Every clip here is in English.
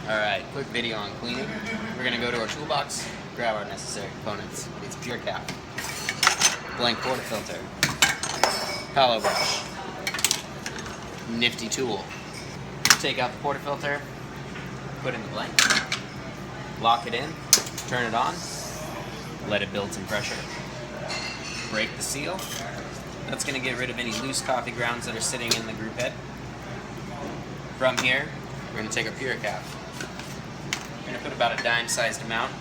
Alright, quick video on cleaning. We're going to go to our toolbox, grab our necessary components. It's pure cap, blank portafilter, hollow brush, nifty tool. Take out the portafilter, put in the blank, lock it in, turn it on, let it build some pressure. Break the seal. That's going to get rid of any loose coffee grounds that are sitting in the group head. From here, we're going to take our pure cap. We're going to put about a dime-sized amount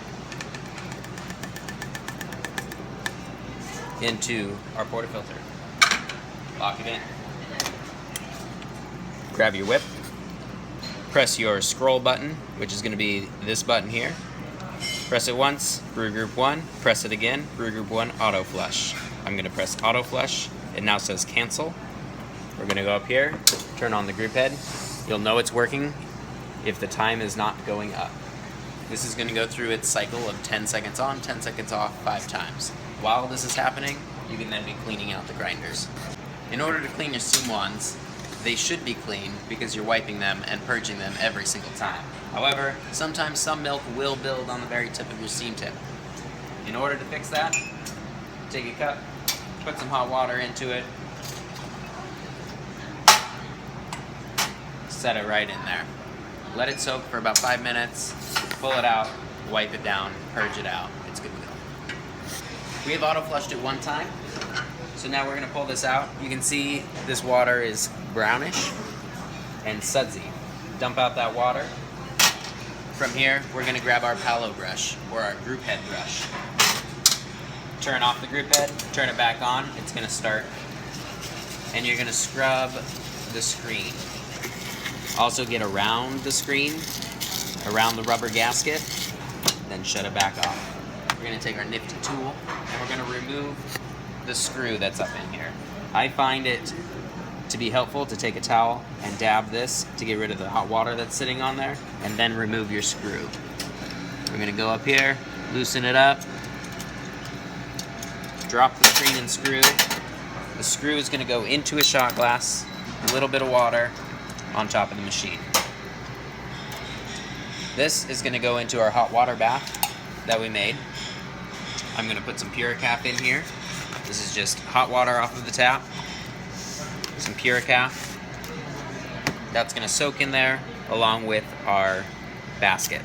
into our portafilter. Lock it in. Grab your whip. Press your scroll button, which is going to be this button here. Press it once, brew group 1. Press it again, brew group 1, auto flush. I'm going to press auto flush. It now says cancel. We're going to go up here, turn on the group head. You'll know it's working if the time is not going up. This is going to go through its cycle of 10 seconds on, 10 seconds off, 5 times. While this is happening, you can then be cleaning out the grinders. In order to clean your steam wands, they should be clean because you're wiping them and purging them every single time. However, sometimes some milk will build on the very tip of your steam tip. In order to fix that, take a cup, put some hot water into it, set it right in there. Let it soak for about 5 minutes, pull it out, wipe it down, purge it out. It's good to go. We have auto flushed it one time, so now we're going to pull this out. You can see this water is brownish and sudsy. Dump out that water. From here, we're going to grab our palo brush, or our group head brush. Turn off the group head, turn it back on, it's going to start. And you're going to scrub the screen. Also get around the screen, around the rubber gasket, then shut it back off. We're going to take our nifty tool, and we're going to remove the screw that's up in here. I find it to be helpful to take a towel and dab this to get rid of the hot water that's sitting on there, and then remove your screw. We're going to go up here, loosen it up, drop the screen and screw. The screw is going to go into a shot glass, a little bit of water on top of the machine. This is going to go into our hot water bath that we made. I'm going to put some pure cap in here. This is just hot water off of the tap. Some pure cap. That's going to soak in there along with our basket.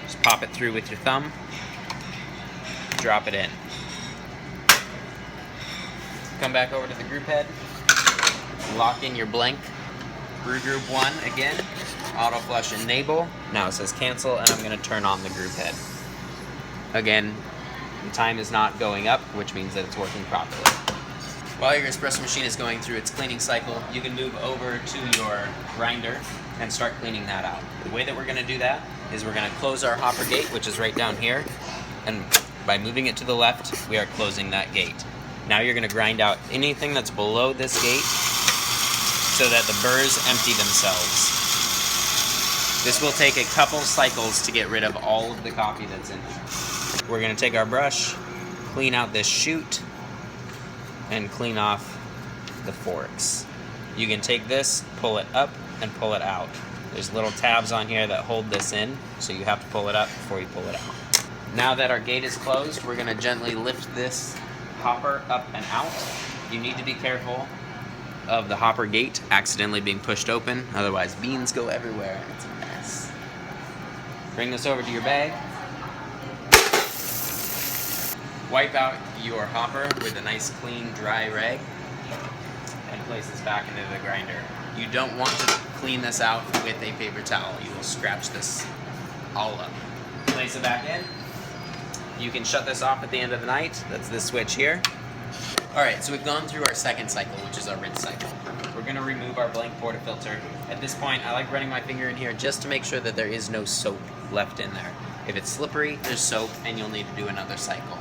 Just pop it through with your thumb. Drop it in. Come back over to the group head. Lock in your blank. Brew group 1 again. Auto flush enable. Now it says cancel, and I'm going to turn on the group head. Again, the time is not going up, which means that it's working properly. While your espresso machine is going through its cleaning cycle, you can move over to your grinder and start cleaning that out. The way that we're going to do that is we're going to close our hopper gate, which is right down here, and by moving it to the left, we are closing that gate. Now you're going to grind out anything that's below this gate so that the burrs empty themselves. This will take a couple cycles to get rid of all of the coffee that's in it. We're going to take our brush, clean out this chute, and clean off the forks. You can take this, pull it up, and pull it out. There's little tabs on here that hold this in, so you have to pull it up before you pull it out. Now that our gate is closed, we're going to gently lift this hopper up and out. You need to be careful of the hopper gate accidentally being pushed open, otherwise beans go everywhere. It's a mess. Bring this over to your bag. Wipe out your hopper with a nice clean dry rag and place this back into the grinder. You don't want to clean this out with a paper towel. You will scratch this all up. Place it back in. You can shut this off at the end of the night. That's this switch here. Alright, so we've gone through our second cycle, which is our rinse cycle. We're going to remove our blank portafilter. At this point, I like running my finger in here just to make sure that there is no soap left in there. If it's slippery, there's soap, and you'll need to do another cycle.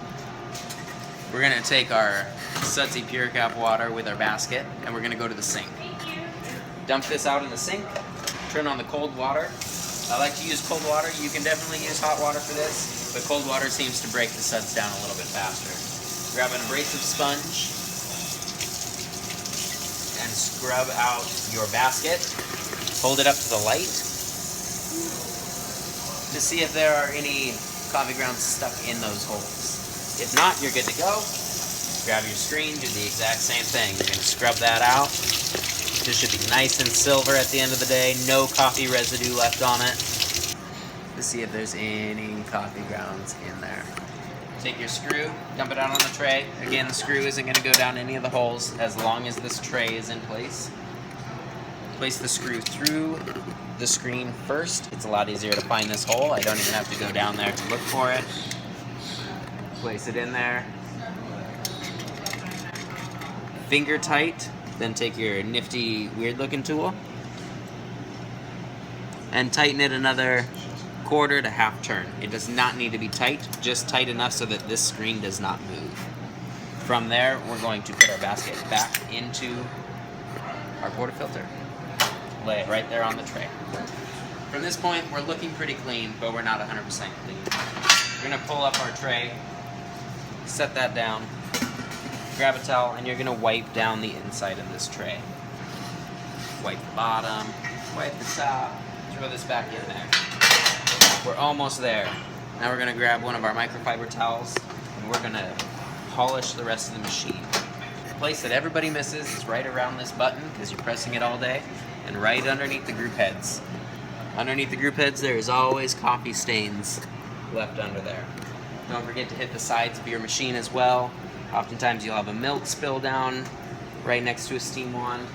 We're going to take our sudsy pure cap water with our basket, and we're going to go to the sink. Dump this out in the sink. Turn on the cold water. I like to use cold water. You can definitely use hot water for this, but cold water seems to break the suds down a little bit faster. Grab an abrasive sponge and scrub out your basket. Hold it up to the light. to see if there are any coffee grounds stuck in those holes. If not, you're good to go. Grab your screen, do the exact same thing. You're going to scrub that out. This should be nice and silver at the end of the day. No coffee residue left on it. To see if there's any coffee grounds in there. Take your screw, dump it out on the tray. Again, the screw isn't going to go down any of the holes as long as this tray is in place. Place the screw through the screen first. It's a lot easier to find this hole. I don't even have to go down there to look for it. Place it in there. Finger tight. Then take your nifty, weird-looking tool and tighten it another quarter to half turn. It does not need to be tight, just tight enough so that this screen does not move. From there, we're going to put our basket back into our portafilter. Lay it right there on the tray. From this point, we're looking pretty clean, but we're not 100% clean. We're gonna pull up our tray, set that down, grab a towel, and you're gonna wipe down the inside of this tray. Wipe the bottom, wipe the top, throw this back in there. We're almost there. Now we're gonna grab one of our microfiber towels, and we're gonna polish the rest of the machine. The place that everybody misses is right around this button, because you're pressing it all day, and right underneath the group heads. Underneath the group heads, there is always coffee stains left under there. Don't forget to hit the sides of your machine as well. Oftentimes you'll have a milk spill down right next to a steam wand.